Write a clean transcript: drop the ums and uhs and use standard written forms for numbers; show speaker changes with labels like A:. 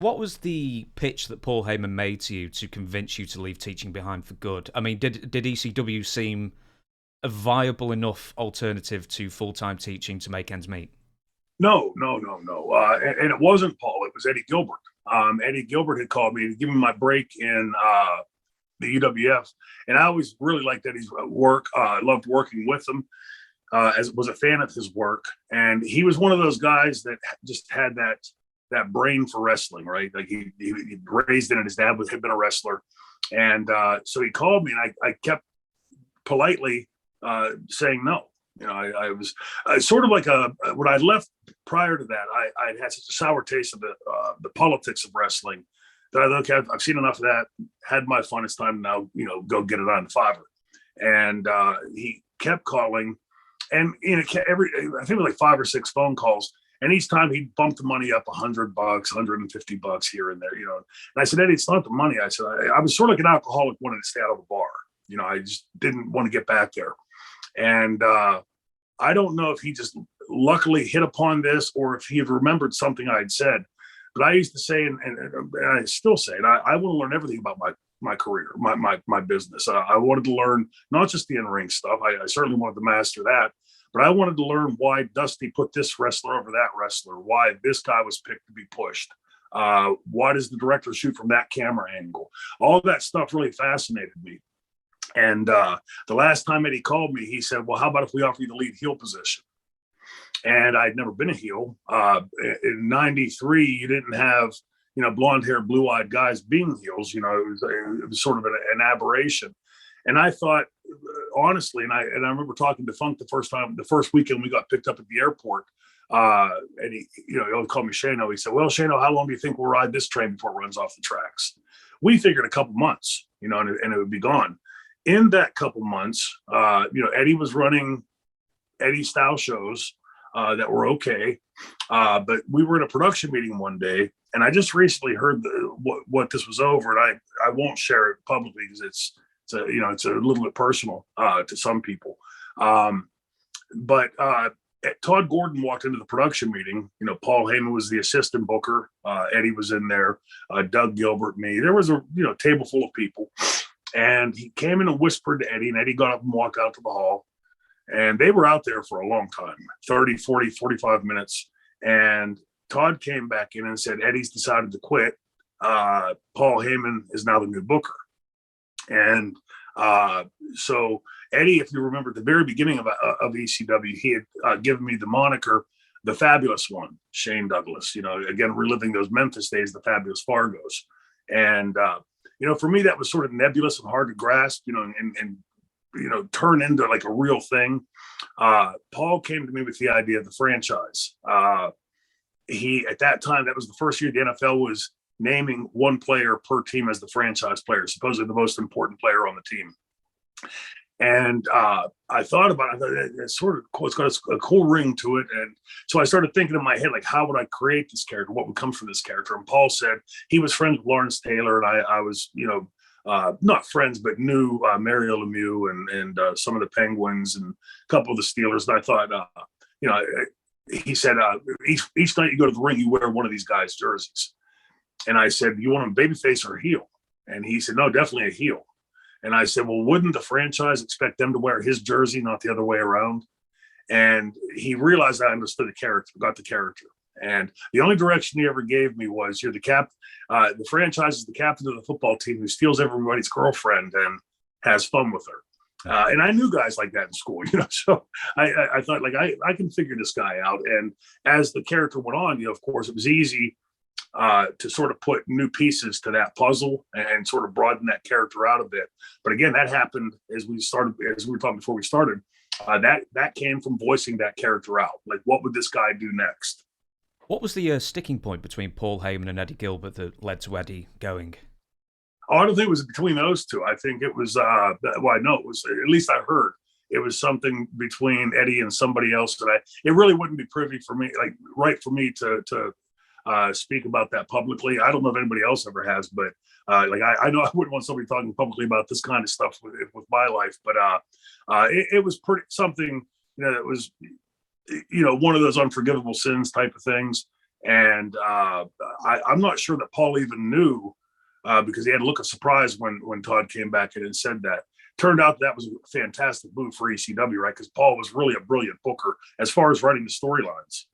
A: What was the pitch that Paul Heyman made to you to convince you to leave teaching behind for good? I mean, did ECW seem a viable enough alternative to full-time teaching to make ends meet?
B: No, no, no, no. And it wasn't Paul. It was Eddie Gilbert. Eddie Gilbert had called me to give me my break in the UWF, and I always really liked Eddie's work. I loved working with him. As was a fan of his work, and he was one of those guys that just had that brain for wrestling, right? Like he raised in it. His dad had been a wrestler, and so he called me, and I kept politely saying no. You know, I was sort of like when I left prior to that, I had such a sour taste of the politics of wrestling that I thought, okay, I've seen enough of that. Had my fun. It's time now, go get it on the Fiverr. And he kept calling, and I think it was like 5 or 6 phone calls. And each time he bumped the money up $100, $150 here and there, And I said, Eddie, it's not the money. I said, I was sort of like an alcoholic wanting to stay out of a bar. I just didn't want to get back there. And I don't know if he just luckily hit upon this or if he had remembered something I had said. But I used to say, and I still say it, I want to learn everything about my career, my business. I wanted to learn not just the in-ring stuff. I certainly wanted to master that. But I wanted to learn why Dusty put this wrestler over that wrestler, why this guy was picked to be pushed. Why does the director shoot from that camera angle? All that stuff really fascinated me. And the last time Eddie called me, he said, well, how about if we offer you the lead heel position? And I'd never been a heel. In '93, you didn't have, blonde hair, blue eyed guys being heels. It was sort of an aberration. And I thought, honestly, and I remember talking to Funk the first weekend we got picked up at the airport. And he would call me Shano. He said, well, Shano, how long do you think we'll ride this train before it runs off the tracks? We figured a couple months, and it would be gone. In that couple months, Eddie was running Eddie style shows that were okay. But we were in a production meeting one day, and I just recently heard what this was over, and I won't share it publicly because it's a little bit personal to some people. But Todd Gordon walked into the production meeting. Paul Heyman was the assistant booker. Eddie was in there. Doug Gilbert, me. There was a table full of people. And he came in and whispered to Eddie, and Eddie got up and walked out to the hall. And they were out there for a long time, 30, 40, 45 minutes. And Todd came back in and said, Eddie's decided to quit. Paul Heyman is now the new booker. And so Eddie, if you remember at the very beginning of ECW, he had given me the moniker, the Fabulous One, Shane Douglas, again, reliving those Memphis days, the Fabulous Fargos. And, for me, that was sort of nebulous and hard to grasp, and turn into like a real thing. Paul came to me with the idea of the franchise. At that time, that was the first year the NFL was naming one player per team as the franchise player, supposedly the most important player on the team. And I thought about it. It's got a cool ring to it. And so I started thinking in my head, like, how would I create this character? What would come from this character? And Paul said he was friends with Lawrence Taylor, and I was, not friends, but knew Mario Lemieux and some of the Penguins and a couple of the Steelers. And I thought, he said, each night you go to the ring, you wear one of these guys' jerseys. And I said, you want him babyface or heel? And he said, no, definitely a heel. And I said, well, wouldn't the franchise expect them to wear his jersey, not the other way around? And he realized I understood the character, got the character. And the only direction he ever gave me was, you're the the franchise is the captain of the football team who steals everybody's girlfriend and has fun with her. And I knew guys like that in school, so I thought, like, I can figure this guy out. And as the character went on, of course, it was easy to sort of put new pieces to that puzzle and sort of broaden that character out a bit. But again, that happened as we were talking before we started. That came from voicing that character out. Like, what would this guy do next?
A: What was the sticking point between Paul Heyman and Eddie Gilbert that led to Eddie going?
B: Oh, I don't think it was between those two. I think it was, I know it was, at least I heard, it was something between Eddie and somebody else that it really wouldn't be privy for me, like, right for me to speak about that publicly. I don't know if anybody else ever has, but I know I wouldn't want somebody talking publicly about this kind of stuff with my life. But it was pretty something, that was, one of those unforgivable sins type of things. And I'm not sure that Paul even knew because he had a look of surprise when Todd came back in and said that. Turned out that was a fantastic move for ECW, right? Because Paul was really a brilliant booker as far as writing the storylines.